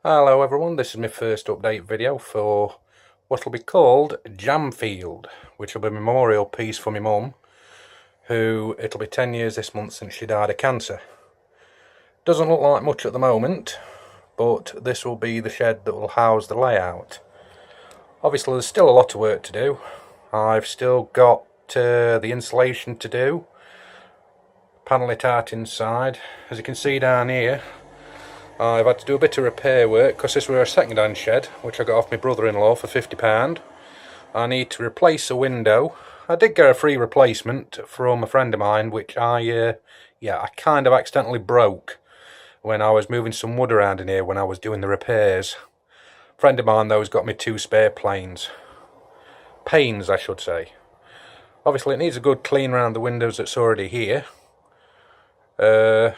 Hello everyone, this is my first update video for what will be called Jamfield, which will be a memorial piece for my mum, who it'll be 10 years this month since she died of cancer. Doesn't look like much at the moment, but this will be the shed that will house the layout. Obviously there's still a lot of work to do. I've still got the insulation to do, panel it out inside. As you can see down here, I've had to do a bit of repair work because this was a second-hand shed which I got off my brother-in-law for £50. I need to replace a window. I did get a free replacement from a friend of mine which I kind of accidentally broke when I was moving some wood around in here when I was doing the repairs. A friend of mine though has got me two spare panes I should say. Obviously it needs a good clean around the windows that's already here. I've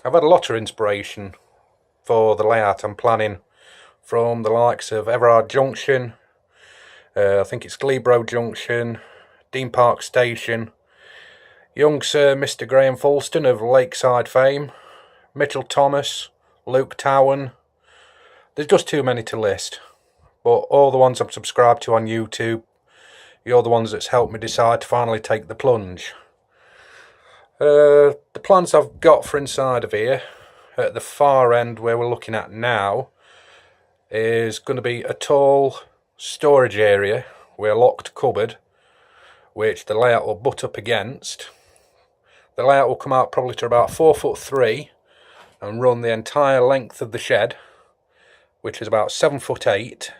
had a lot of inspiration for the layout I'm planning from the likes of Everard Junction, I think it's Glebro Junction, Dean Park Station, young Sir Mr Graham Fulston of Lakeside fame, Mitchell Thomas, Luke Towan. There's just too many to list, but all the ones I'm subscribed to on YouTube, you're the ones that's helped me decide to finally take the plunge. The plans I've got for inside of here, at the far end where we're looking at now, is going to be a tall storage area with a locked cupboard which the layout will butt up against. The layout will come out probably to about 4'3" and run the entire length of the shed, which is about 7'8".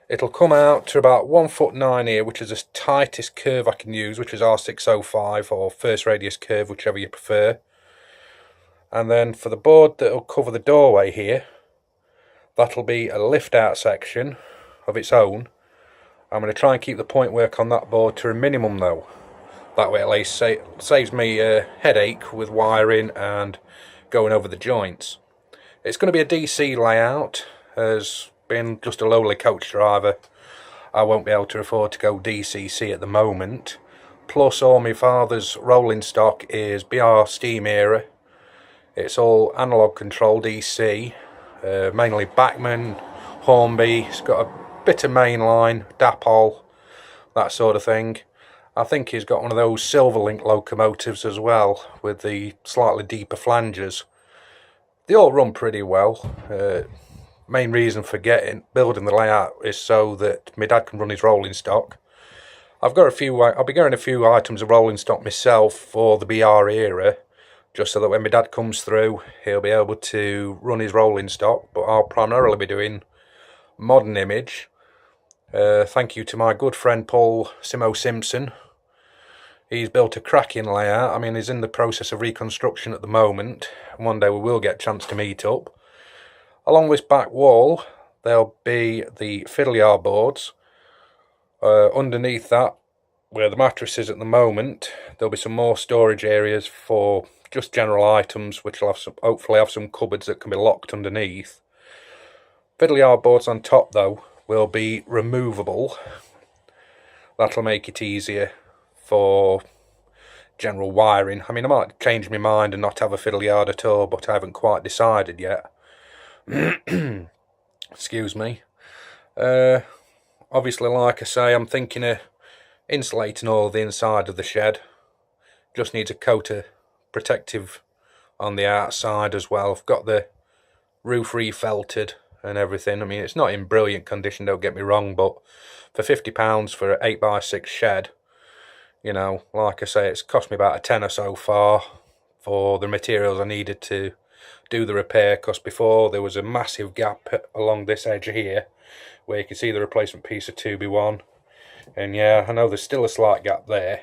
It'll come out to about 1'9" here, which is the tightest curve I can use, which is R605 or first radius curve, whichever you prefer. And then for the board that will cover the doorway here, that'll be a lift out section of its own. I'm going to try and keep the point work on that board to a minimum though. That way at least saves me a headache with wiring and going over the joints. It's going to be a DC layout. As being just a lowly coach driver, I won't be able to afford to go DCC at the moment. Plus all my father's rolling stock is BR steam era. It's all analog control DC, mainly Bachmann, Hornby. It's got a bit of mainline, Dapol, that sort of thing. I think he's got one of those Silverlink locomotives as well, with the slightly deeper flanges. They all run pretty well. Main reason for building the layout is so that my dad can run his rolling stock. I'll be getting a few items of rolling stock myself for the BR era, just so that when my dad comes through he'll be able to run his rolling stock, but I'll primarily be doing modern image. Thank you to my good friend Paul Simo Simpson. He's built a cracking layout. I mean, he's in the process of reconstruction at the moment. One day we will get a chance to meet up. Along this back wall there'll be the fiddle yard boards. Underneath that, where the mattress is at the moment, there'll be some more storage areas for just general items, which will hopefully have some cupboards that can be locked underneath. Fiddle yard boards on top though will be removable. That'll make it easier for general wiring. I mean, I might change my mind and not have a fiddle yard at all, but I haven't quite decided yet. Excuse me. Obviously, like I say, I'm thinking of insulating all the inside of the shed. Just needs a coat of protective on the outside as well. I've got the roof refelted and everything. I mean, it's not in brilliant condition, don't get me wrong, but for £50 for an 8x6 shed, you know, like I say, it's cost me about a tenner so far for the materials I needed to do the repair, because before there was a massive gap along this edge here where you can see the replacement piece of 2B1, and yeah, I know there's still a slight gap there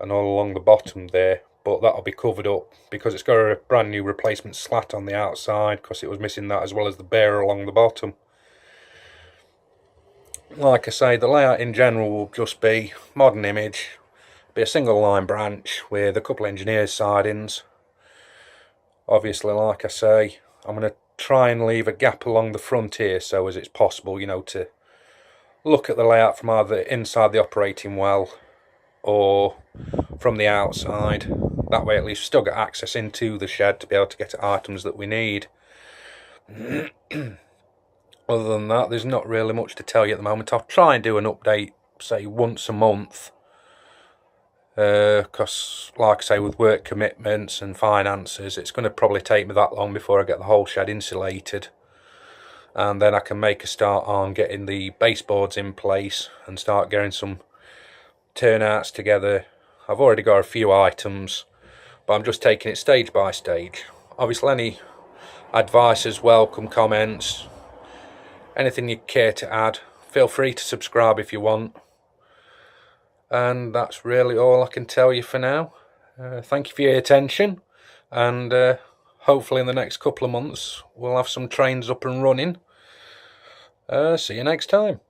and all along the bottom there, but that'll be covered up because it's got a brand new replacement slat on the outside, because it was missing that as well as the bearer along the bottom. Like I say, the layout in general will just be modern image, be a single line branch with a couple engineers sidings. Obviously, like I say, I'm going to try and leave a gap along the front here so as it's possible, you know, to look at the layout from either inside the operating well or from the outside. That way at least we've still got access into the shed to be able to get at items that we need. Other than that, there's not really much to tell you at the moment. I'll try and do an update, say, once a month. Because, like I say, with work commitments and finances, it's going to probably take me that long before I get the whole shed insulated. And then I can make a start on getting the baseboards in place and start getting some turnouts together. I've already got a few items, but I'm just taking it stage by stage. Obviously, any advice is welcome, comments, anything you care to add. Feel free to subscribe if you want. And that's really all I can tell you for now. Thank you for your attention, and hopefully in the next couple of months we'll have some trains up and running. See you next time.